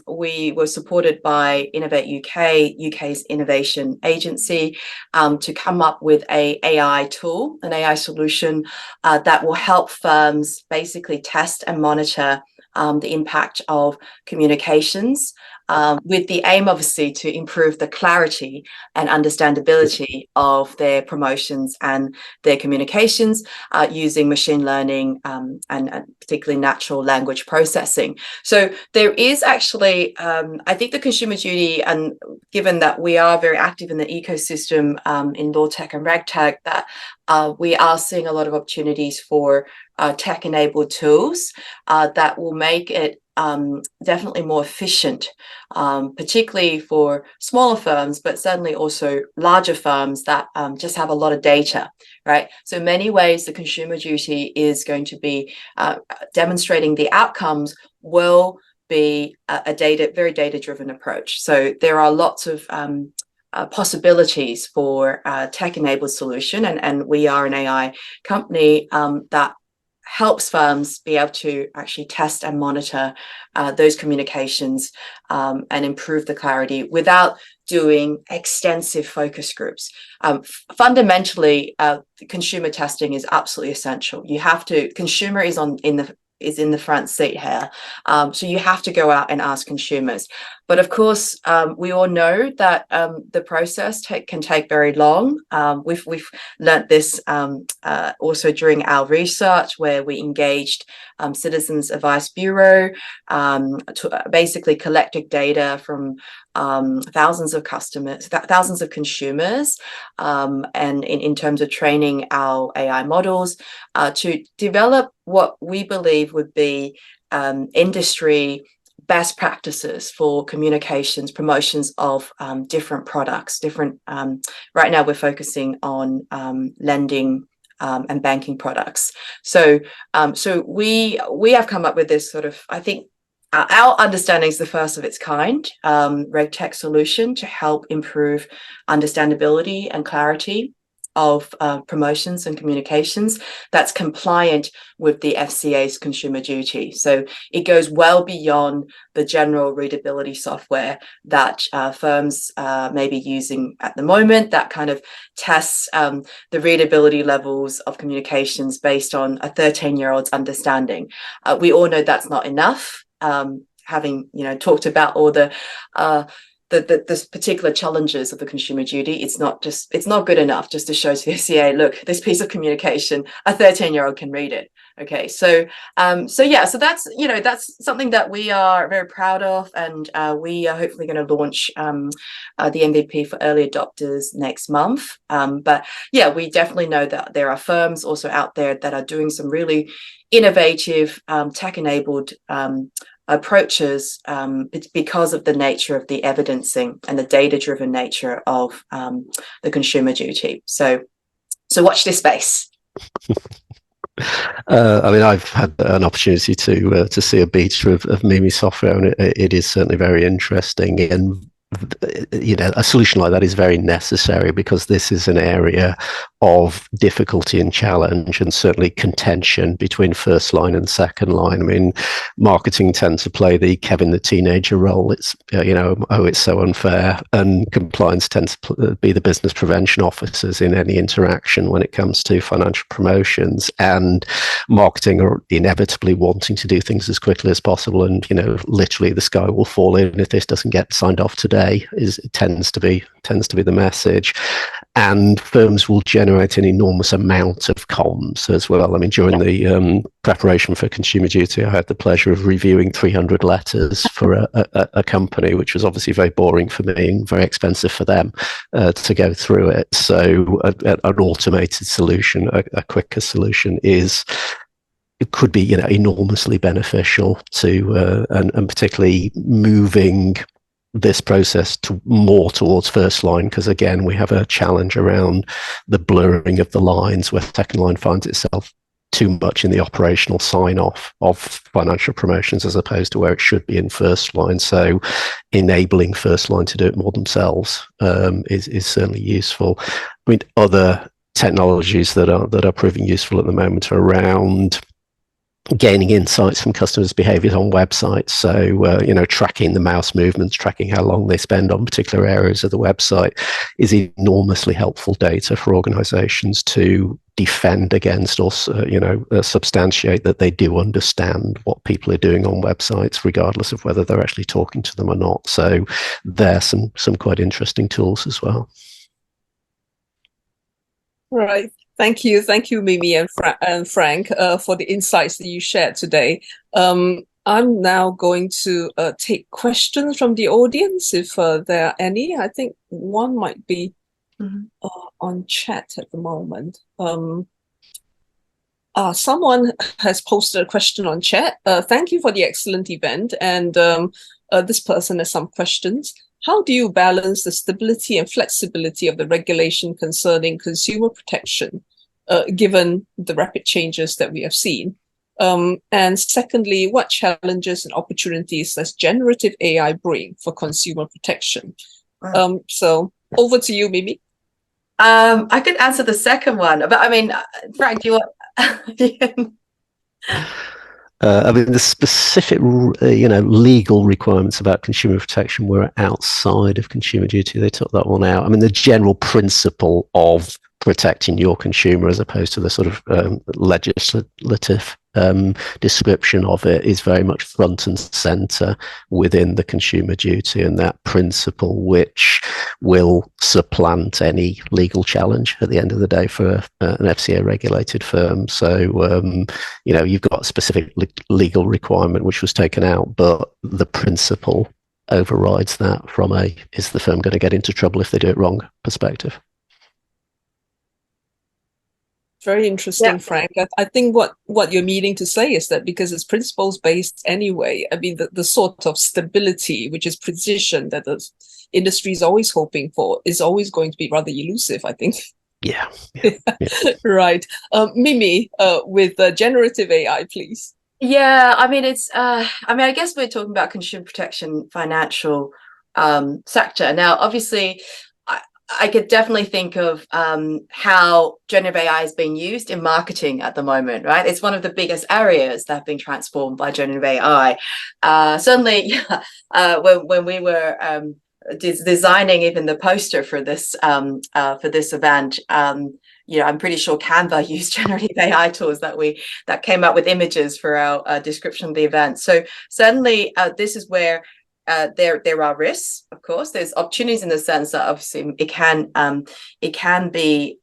we were supported by Innovate UK, UK's innovation agency, to come up with an AI tool, an AI solution that will help firms basically test and monitor the impact of communications, with the aim, obviously, to improve the clarity and understandability of their promotions and their communications using machine learning and particularly natural language processing. So there is actually, I think the consumer duty, and given that we are very active in the ecosystem in law tech and reg tech, that we are seeing a lot of opportunities for tech-enabled tools that will make it definitely more efficient, particularly for smaller firms, but certainly also larger firms that just have a lot of data, right? So in many ways, the consumer duty is going to be demonstrating the outcomes will be a very data-driven approach. So there are lots of possibilities for a tech-enabled solution, and we are an AI company that helps firms be able to actually test and monitor those communications and improve the clarity without doing extensive focus groups. Fundamentally, consumer testing is absolutely essential. You have to, consumer is in the front seat here. So you have to go out and ask consumers. But of course, we all know that the process can take very long. We've learnt this also during our research, where we engaged Citizens Advice Bureau to basically collected data from thousands of customers, thousands of consumers, and in terms of training our AI models to develop what we believe would be industry best practices for communications, promotions of different products, right now we're focusing on lending and banking products. So we have come up with this sort of, I think, our understanding is the first of its kind RegTech solution to help improve understandability and clarity of promotions and communications that's compliant with the FCA's consumer duty. So it goes well beyond the general readability software that firms may be using at the moment that kind of tests the readability levels of communications based on a 13-year-old's understanding. We all know that's not enough. Having talked about all the particular challenges of the consumer duty, it's not good enough just to show to the FCA, look, this piece of communication, a 13-year-old can read it. Okay, so that's something that we are very proud of, and we are hopefully going to launch the MVP for early adopters next month. But yeah, we definitely know that there are firms also out there that are doing some really innovative tech-enabled approaches because of the nature of the evidencing and the data-driven nature of the consumer duty. So watch this space. I mean, I've had an opportunity to see a beta of Mimi software, and it is certainly very interesting and a solution like that is very necessary, because this is an area of difficulty and challenge, and certainly contention between first line and second line. I mean, marketing tends to play the Kevin the teenager role. It's oh, it's so unfair, and compliance tends to be the business prevention officers in any interaction when it comes to financial promotions, and marketing are inevitably wanting to do things as quickly as possible, and literally the sky will fall in if this doesn't get signed off today, tends to be the message. And firms will generate an enormous amount of comms as well. I mean, during the preparation for Consumer Duty, I had the pleasure of reviewing 300 letters for a company, which was obviously very boring for me and very expensive for them to go through it. So an automated solution, a quicker solution, it could be enormously beneficial to and particularly moving this process more towards first line, because again we have a challenge around the blurring of the lines, where second line finds itself too much in the operational sign off of financial promotions as opposed to where it should be in first line. So enabling first line to do it more themselves is certainly useful. I mean, other technologies that are proving useful at the moment are around gaining insights from customers' behaviors on websites. So, tracking the mouse movements, tracking how long they spend on particular areas of the website is enormously helpful data for organizations to defend against, or, substantiate that they do understand what people are doing on websites, regardless of whether they're actually talking to them or not. So there's some quite interesting tools as well. Right. Thank you, Mimi and Frank, for the insights that you shared today. I'm now going to take questions from the audience, if there are any. I think one might be on chat at the moment. Someone has posted a question on chat. Thank you for the excellent event. And this person has some questions. How do you balance the stability and flexibility of the regulation concerning consumer protection, given the rapid changes that we have seen? And secondly, what challenges and opportunities does generative AI bring for consumer protection? Wow. So over to you, Mimi. I could answer the second one, but I mean, Frank, do you want? I mean, the specific, legal requirements about consumer protection were outside of Consumer Duty. They took that one out. I mean, the general principle of protecting your consumer, as opposed to the sort of legislative description of it, is very much front and center within the Consumer Duty, and that principle, which will supplant any legal challenge at the end of the day for an FCA regulated firm. So you've got a specific legal requirement which was taken out, but the principle overrides that from is the firm going to get into trouble if they do it wrong perspective. Very interesting, yeah. Frank. I think what you're meaning to say is that because it's principles based anyway, I mean, the sort of stability, which is precision that the industry is always hoping for, is always going to be rather elusive, I think. Yeah. Right. Mimi, with generative AI, please. Yeah, I mean, I guess we're talking about consumer protection, financial sector. Now, obviously, I could definitely think of how generative AI is being used in marketing at the moment, right? It's one of the biggest areas that have been transformed by generative AI. Certainly, when we were designing even the poster for this event, I'm pretty sure Canva used generative AI tools that came up with images for our description of the event. So certainly, this is where there are risks. Of course, there's opportunities in the sense that obviously it can be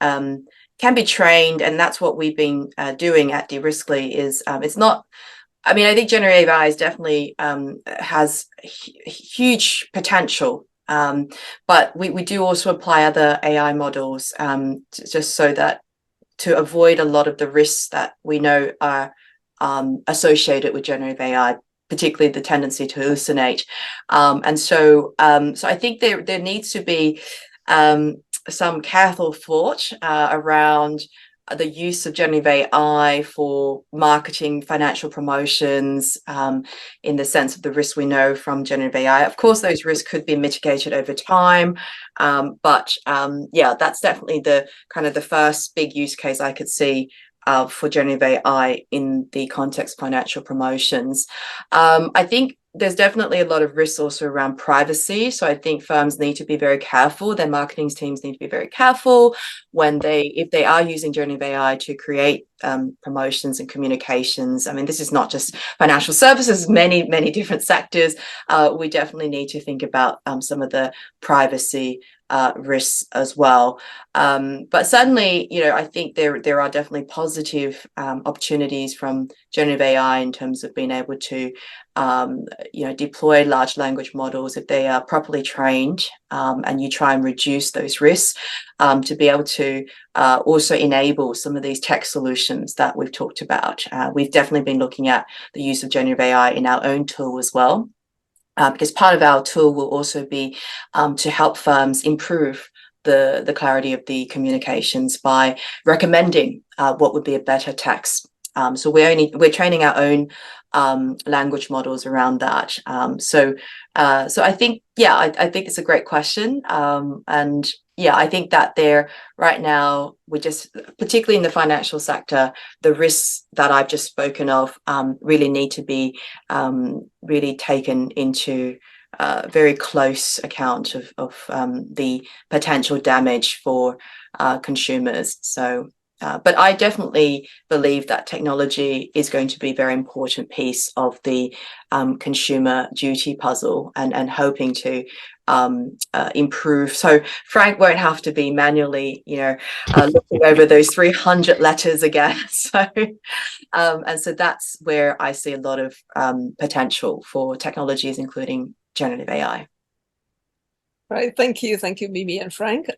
trained, and that's what we've been doing at De-Riskly. It's not. I mean, I think generative AI is definitely has huge potential, but we do also apply other AI models just so that to avoid a lot of the risks that we know are associated with generative AI, particularly the tendency to hallucinate. So I think there needs to be some careful thought around the use of generative AI for marketing, financial promotions, in the sense of the risks we know from generative AI. Of course, those risks could be mitigated over time, but yeah, that's definitely the kind of the first big use case I could see for generative AI in the context of financial promotions. I think there's definitely a lot of risks also around privacy. So I think firms need to be very careful. Their marketing teams need to be very careful if they are using generative AI to create promotions and communications. I mean, this is not just financial services, many different sectors. We definitely need to think about some of the privacy risks as well. But certainly, I think there are definitely positive opportunities from generative AI in terms of being able to deploy large language models if they are properly trained, and you try and reduce those risks, to be able to also enable some of these tech solutions that we've talked about. We've definitely been looking at the use of generative AI in our own tool as well, because part of our tool will also be to help firms improve the clarity of the communications by recommending what would be a better text. So we're training our own language models around that. So I think, I think it's a great question. And yeah, I think that right now, particularly in the financial sector, the risks that I've just spoken of really need to be really taken into very close account of the potential damage for consumers. So, but I definitely believe that technology is going to be a very important piece of the consumer duty puzzle, and hoping to improve. So Frank won't have to be manually, looking over those 300 letters again. So, and so that's where I see a lot of potential for technologies, including generative AI. Right. Thank you, Mimi and Frank.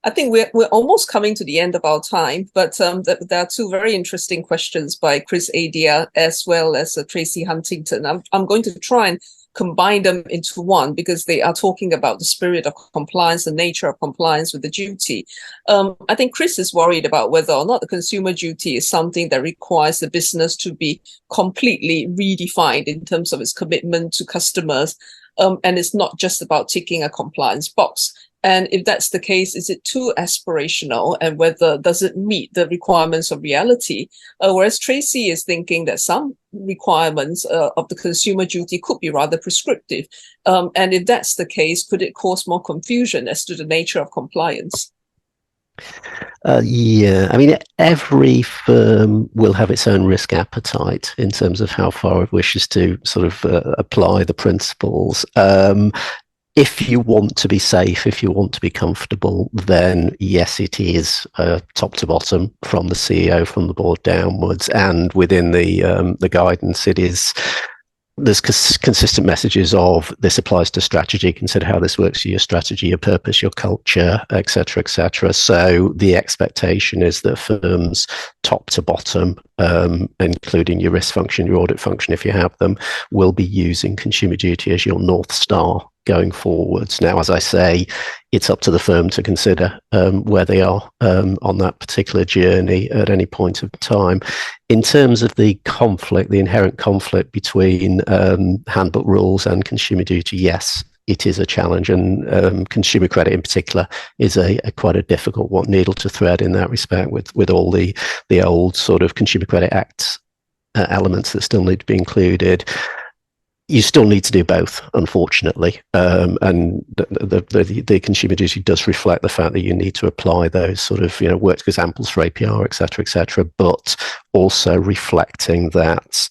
I think we're almost coming to the end of our time, but there are two very interesting questions by Chris Adia as well as Tracy Huntington. I'm going to try and combine them into one, because they are talking about the spirit of compliance, the nature of compliance with the duty. I think Chris is worried about whether or not the consumer duty is something that requires the business to be completely redefined in terms of its commitment to customers, and it's not just about ticking a compliance box. And if that's the case, is it too aspirational, and whether does it meet the requirements of reality? Whereas Tracy is thinking that some requirements of the consumer duty could be rather prescriptive. And if that's the case, could it cause more confusion as to the nature of compliance? Yeah, I mean, every firm will have its own risk appetite in terms of how far it wishes to sort of apply the principles. If you want to be safe, if you want to be comfortable, then yes, it is top to bottom, from the CEO, from the board downwards, and within the guidance, there's consistent messages of this applies to strategy. Consider how this works for your strategy, your purpose, your culture, etc., etc. So the expectation is that firms, top to bottom, including your risk function, your audit function, if you have them, will be using consumer duty as your North Star going forwards. Now, as I say, it's up to the firm to consider where they are on that particular journey at any point of time. In terms of the conflict, the inherent conflict between handbook rules and consumer duty, yes, it is a challenge, and consumer credit in particular is a quite a difficult one, needle to thread in that respect, with all the old sort of Consumer Credit Act elements that still need to be included. You still need to do both, unfortunately, and the consumer duty does reflect the fact that you need to apply those sort of worked examples for APR, etc., but also reflecting that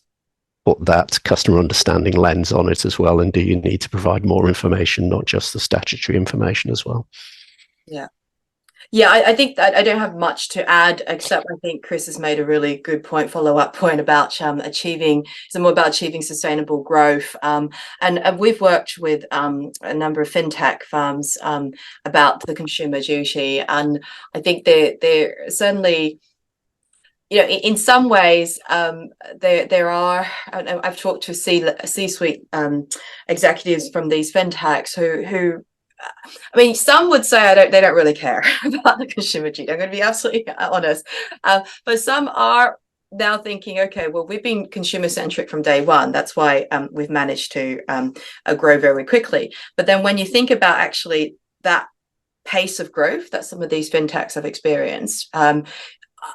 customer understanding lens on it as well. And do you need to provide more information, not just the statutory information as well? Yeah, I think that I don't have much to add, except I think Chris has made a really good follow-up point about achieving sustainable growth. And we've worked with a number of fintech firms about the consumer duty, and I think they're certainly, in some ways, there are. I've talked to C-suite executives from these fintechs who I mean, some would say they don't really care about the consumer duty. I'm going to be absolutely honest. But some are now thinking, okay, well, we've been consumer centric from day one. That's why we've managed to grow very quickly. But then when you think about actually that pace of growth that some of these fintechs have experienced,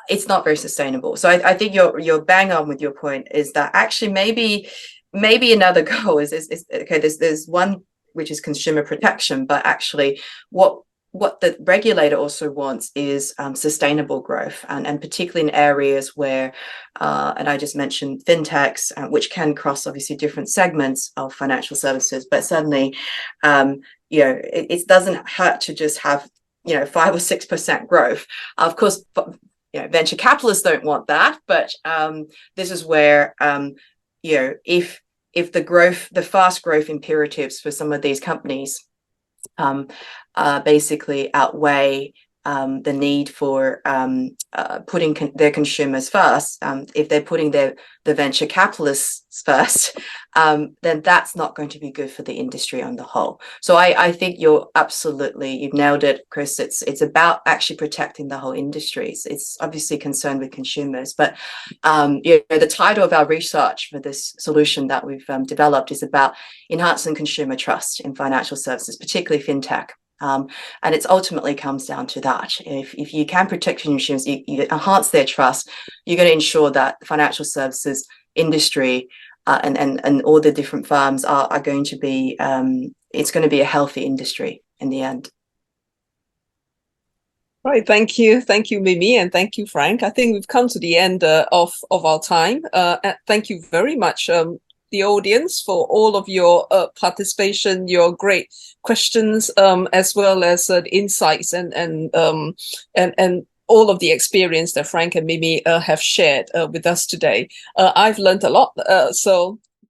it's not very sustainable. So I think you're bang on with your point, is that actually maybe another goal is okay, there's one which is consumer protection, but actually what the regulator also wants is sustainable growth, and particularly in areas where and I just mentioned fintechs, which can cross obviously different segments of financial services, but certainly it doesn't hurt to just have 5 or 6% growth. Of course, venture capitalists don't want that, but this is where if the fast growth imperatives for some of these companies basically outweigh the need for putting their consumers first, if they're putting the venture capitalists first, then that's not going to be good for the industry on the whole. So I think you've nailed it, Chris. It's about actually protecting the whole industry. It's obviously concerned with consumers, but the title of our research for this solution that we've developed is about enhancing consumer trust in financial services, particularly fintech. And it ultimately comes down to that. If you can protect consumers, you enhance their trust, you're going to ensure that the financial services industry and all the different firms are going to be, it's going to be a healthy industry in the end. Right, thank you, Mimi, and thank you, Frank. I think we've come to the end of our time. Thank you very much, the audience, for all of your participation, your great questions, as well as the insights and all of the experience that Frank and Mimi have shared with us today. I've learned a lot, so